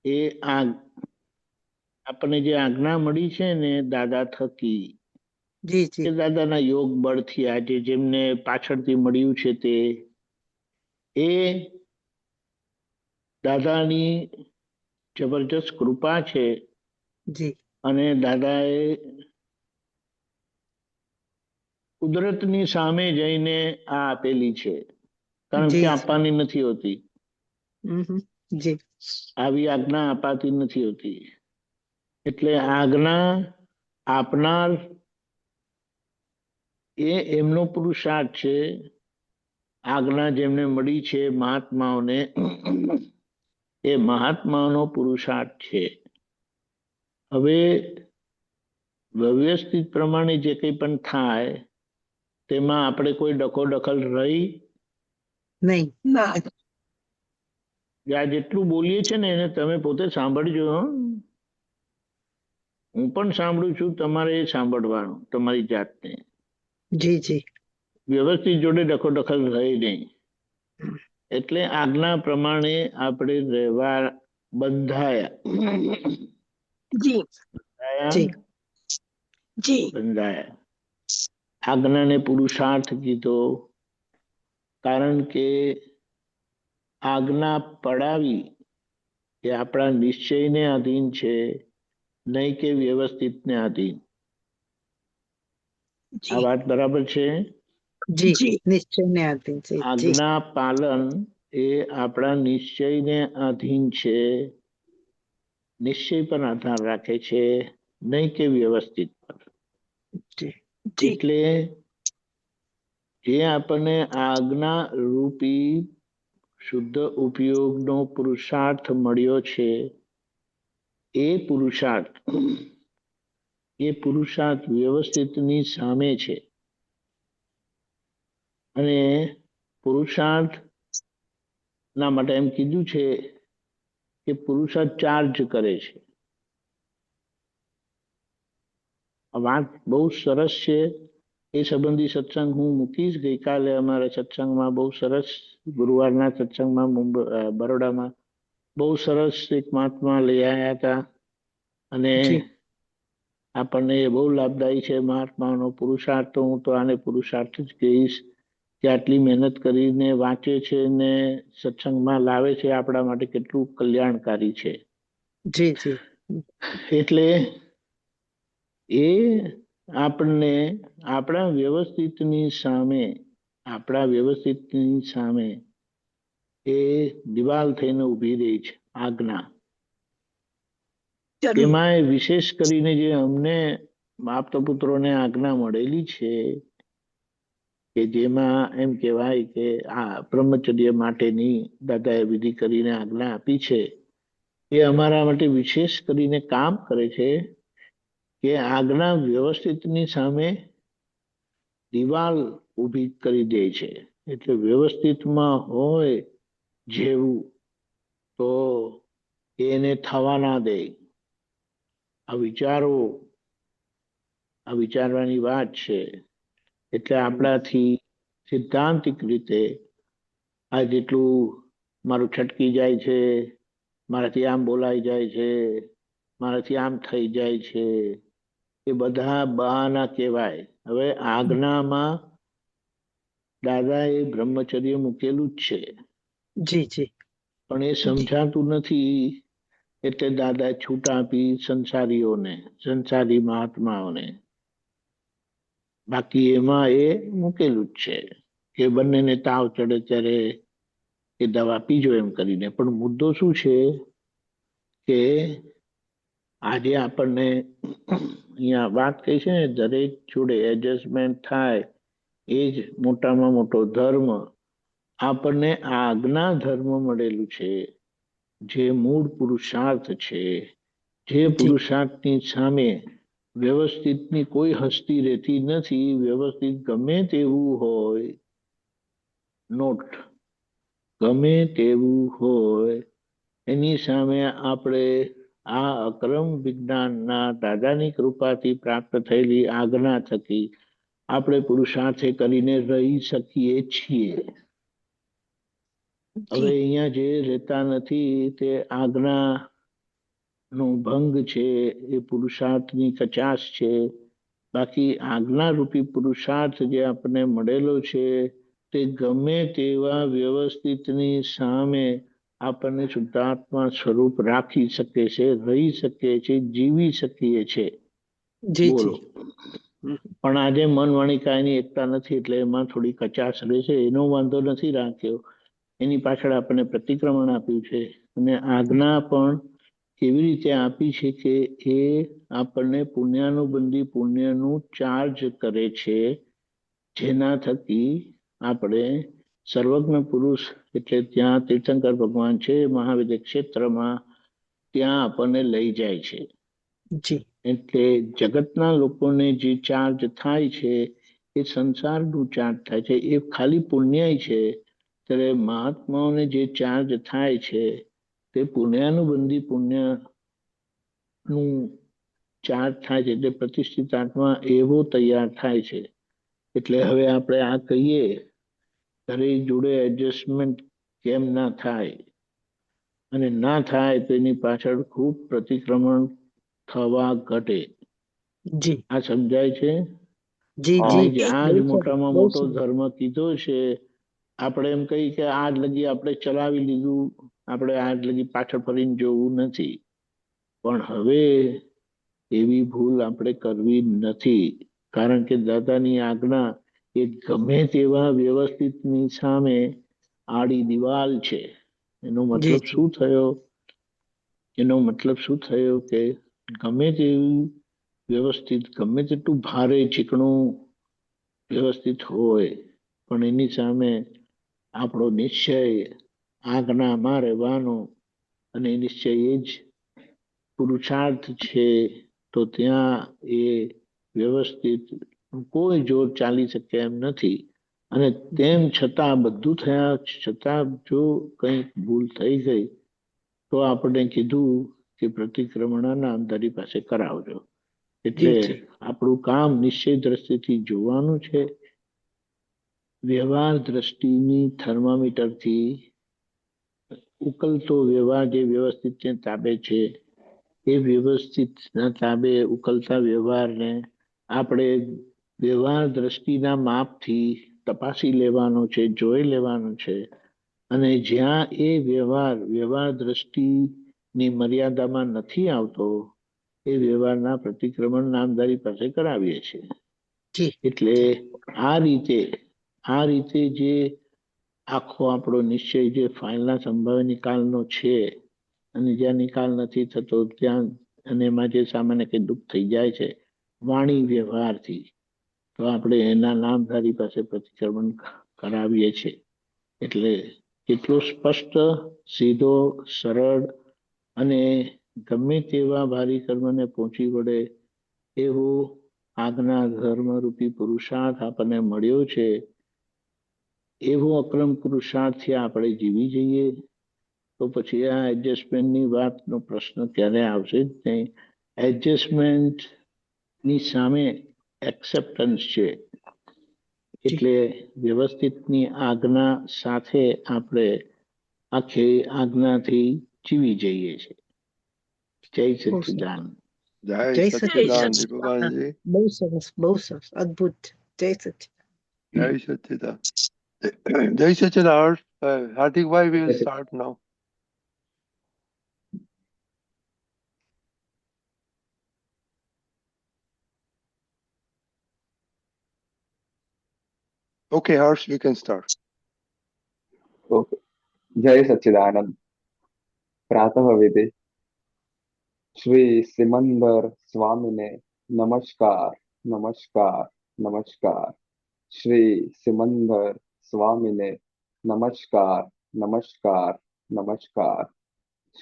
એ આ આપણને જે આજ્ઞા મળી છે ને દાદા થકી, જી જી એ દાદાના યોગ બળથી આજે જેમને પાછળથી મળ્યું છે તે એ દાદાની જબરજસ્ત કૃપા છે. જી અને દાદાએ કુદરતની સામે જઈને આ આપેલી છે, કારણ કે જી જી આપવાની નથી હોતી. હમ જી આવી આજ્ઞા અપાતી નથી હોતી. એટલે આજ્ઞા આપનાર એ એમનો પુરુષાર્થ છે. આજ્ઞા જેમને મળી છે મહાત્માઓને, એ મહાત્માઓનો પુરુષાર્થ છે. હવે વ્યવસ્થિત પ્રમાણે જે કંઈ પણ થાય તેમાં આપણે કોઈ દખલ રહી નહીં ના આ જેટલું બોલીએ છે ને એને તમે પોતે સાંભળજો. હું પણ સાંભળું છું, તમારે સાંભળવાનું તમારી જાતને. જી જી વ્યવસ્થિત જોડે દખલ રહી નહીં. એટલે આજ્ઞા પ્રમાણે આપણે રહેવા બંધાયા. જી જી જી બંધાયા. આજ્ઞાને પુરુષાર્થ કીધો, કારણ કે આજ્ઞા પડાવી એ આપણા નિશ્ચયને આધીન છે, નહીં કે વ્યવસ્થિતને આધીન. આ વાત બરાબર છે? જી નિશ્ચયને આધીન છે. જી આજ્ઞા પાલન એ આપણા નિશ્ચયને આધીન છે, નિશ્ચય પર આધાર રાખે છે, નહીં કે વ્યવસ્થિત પર. જી એટલે જે આપણને આજ્ઞા રૂપી શુદ્ધ ઉપયોગનો પુરુષાર્થ મળ્યો છે, એ પુરુષાર્થ વ્યવસ્થિતની સામે છે. અને પુરુષાર્થ ના માટે એમ કીધું છે કે પુરુષાર્થ ચાર્જ કરે છે. આ વાત બહુ સરસ છે. એ સંબંધી સત્સંગ હું મૂકીશ. ગઈકાલે અમારા સત્સંગમાં બહુ સરસ, ગુરુવારના સત્સંગમાં બરોડામાં બહુ સરસ એક મહાત્મા લઈ આવ્યા હતા, અને જી આપણને એ બહુ લાભદાયી છે મહાત્માનો પુરુષાર્થ. તો હું તો આને પુરુષાર્થ જ કહીશ કે આટલી મહેનત કરીને વાંચે છે ને સત્સંગમાં લાવે છે, આપણા માટે કેટલું કલ્યાણકારી છે. જી જી એટલે એ આપણને આપણા વ્યવસ્થિતની સામે એ દિવાલ થઈને ઊભી રહી છે આજ્ઞા. એમાં વિશેષ કરીને જે અમને આપતા પુત્રોને આજ્ઞા મળેલી છે, કે જેમાં એમ કહેવાય કે આ બ્રહ્મચર્ય માટેની દાદાએ વિધિ કરીને આજ્ઞા આપી છે, એ અમારા માટે વિશેષ કરીને કામ કરે છે. કે આજ્ઞા વ્યવસ્થિતની સામે દિવાલ ઊભી કરી દે છે. એટલે વ્યવસ્થિતમાં હોય જેવું તો એને થવા ના દે. આ વિચારવાની વાત છે. એટલે આપણાથી સિદ્ધાંતિક રીતે આ જેટલું મારું છટકી જાય છે, મારાથી આમ બોલાઈ જાય છે, મારાથી આમ થઈ જાય છે, એ બધા બહાના કહેવાય. હવે આજ્ઞામાં દાદાએ બ્રહ્મચર્ય મૂકેલું જ છે, જી જી પણ એ સમજાતું નથી. એટલે દાદા છૂટ આપી સંસારી મહાત્માઓને. બાકી એમાં એ મૂકેલું જ છે કે બંનેને તાવ ચડે ત્યારે એ દવા પીજો એમ કરીને. પણ મુદ્દો શું છે કે આજે આપણને અહીંયા વાત કહી છે ને, દરેક જોડે એડજસ્ટમેન્ટ થાય એ જ મોટામાં મોટો ધર્મ. આપણને આજ્ઞા ધર્મ મળેલું છે, જે મૂળ પુરુષાર્થ છે. જે પુરુષાર્થની સામે વ્યવસ્થિતની કોઈ હસ્તી રહેતી નથી. વ્યવસ્થિત ગમે તેવું હોય, નોટ ગમે તેવું હોય, એની સામે આપણે આ અક્રમ વિજ્ઞાનના દાદાની કૃપાથી પ્રાપ્ત થયેલી આજ્ઞા થકી આપણે પુરુષાર્થ કરીને રહી શકીએ છીએ. હવે અહીંયા જે રહેતા નથી તે આજ્ઞા નો ભંગ છે એ પુરુષાર્થની કચાશ છે. બાકી આજ્ઞારૂપી પુરુષાર્થ જે આપણને મળેલો છે તે ગમે તેવા વ્યવસ્થિતની સામે આપણને શુદ્ધાત્મા સ્વરૂપ રાખી શકે છે, રહી શકે છે, જીવી શકીએ છે. જી બોલો. જી પણ આજે મન વાણી કાયની એકતા નથી એટલે એમાં થોડી કચાશ રહે છે. એનો વાંધો નથી રાખ્યો, એની પાછળ આપણને પ્રતિક્રમણ આપ્યું છે. અને આજ્ઞા પણ કેવી રીતે આપી છે કે એ આપણને પુણ્યાનુબંધી પુણ્યનું ચાર્જ કરે છે, જેના થકી આપણે સર્વજ્ઞ પુરુષ એટલે ત્યાં તીર્થંકર ભગવાન છે મહાવિદ્ય ક્ષેત્રમાં, ત્યાં આપણને લઈ જાય છે. જી એટલે જગતના લોકોને જે ચાર્જ થાય છે એ સંસારનું ચાર્જ થાય છે, એ ખાલી પુણ્ય છે. ત્યારે મહાત્માઓને જે ચાર્જ થાય છે તે પુણ્યાનુબંધી પુણ્ય નું ચાર્જ થાય છે. એટલે પ્રતિષ્ઠિત આત્મા એવો તૈયાર થાય છે. એટલે હવે આપણે આ કહીએ ત્યારે જોડે એડજસ્ટમેન્ટ કેમ ના થાય, અને ના થાય તો એની પાછળ ખૂબ પ્રતિક્રમણ થવા ઘટે. જી આ સમજાય છે? જી અને જી આ જ બહુ સરસ, મોટામાં બહુ મોટો સરસ. ધર્મ કીધો છે. આપણે એમ કહી કે આજ લગી આપણે ચલાવી લીધું, આપણે આજ લગી પાછળ ફરીને જોવું નથી. પણ હવે એવી ભૂલ આપણે કરવી નથી, કારણ કે દાદાની આજ્ઞા એ ગમે તેવા વ્યવસ્થિતની સામે આડી દિવાલ છે. એનો જી મતલબ જી શું થયો? એનો મતલબ શું થયો કે ગમે તેવું વ્યવસ્થિત, ગમે તેટલું ભારે ચીકણું વ્યવસ્થિત હોય, પણ એની સામે આપણો નિશ્ચય આજ્ઞામાં રહેવાનો, અને એ નિશ્ચય એ જ પુરુષાર્થ છે. તો ત્યાં એ વ્યવસ્થિત કોઈ જોર ચાલી શકે એમ નથી. અને તેમ છતાં બધું થયા છતાં જો કંઈક ભૂલ થઈ ગઈ તો આપણે કીધું કે પ્રતિક્રમણ નામધારી પાસે કરાવજો. એટલે જી જી આપણું કામ નિશ્ચય દ્રષ્ટિથી જોવાનું છે. વ્યવહાર દ્રષ્ટિની થર્મામીટરથી ઉકલતો વ્યવહાર જે વ્યવસ્થિત તાબે છે, એ વ્યવસ્થિત તાબે ઉકલતા વ્યવહારને આપણે વ્યવહાર દ્રષ્ટિના માપથી તપાસી લેવાનો છે, જોઈ લેવાનો છે. અને જ્યાં એ વ્યવહાર દ્રષ્ટિની મર્યાદામાં નથી આવતો, એ વ્યવહારના પ્રતિક્રમણ નામધારી પાસે કરાવીએ છીએ. જી એટલે આ રીતે જે આખો આપણો નિશ્ચય જે ફાઇલના સંભાવ્ય નિકાલનો છે, અને જ્યાં નિકાલ નથી થતો ત્યાં, અને એમાં જે સામાન્ય કંઈ દુઃખ થઈ જાય છે વાણી વ્યવહારથી, તો આપણે એના નામધારી પાસે પ્રતિક્રમણ કરાવીએ છીએ. એટલે એટલો સ્પષ્ટ, સીધો, સરળ અને ગમે તેવા ભારી કર્મને પહોંચી વળે એવો આજ્ઞા ધર્મરૂપી પુરુષાર્થ આપણને મળ્યો છે. એવો અક્રમ પુરુષાર્થથી આપણે જીવી જઈએ તો પછી આ એડજસ્ટમેન્ટની વાતનો પ્રશ્ન ક્યારે આવશે જ નહીં. એડજસ્ટમેન્ટની સામે એક્સેપ્ટન્સ છે. જી એટલે વ્યવસ્થિતની આજ્ઞા સાથે આપણે આખી આજ્ઞાથી જીવી જઈએ છીએ. જય બહુ સરસ. સચ્ચિદાનંદ. જય જય સચ્ચિદાનંદ સચ્ચિદાનંદ. દીપકજી. બહુ સરસ, બહુ સરસ, અદ્ભુત. જય સચ્ચિદાનંદ. જય સચ્ચિદાનંદ. જય સચ્ચિદાનંદ. Hardik bhai will start now. Okay, Harsh, we can start. Okay. जय सच्चिदानंद। प्रातः विधि। श्री सिमंदर स्वामी ने नमस्कार, नमस्कार, नमस्कार। श्री सिमंदर स्वामी ने नमस्कार, नमस्कार, नमस्कार।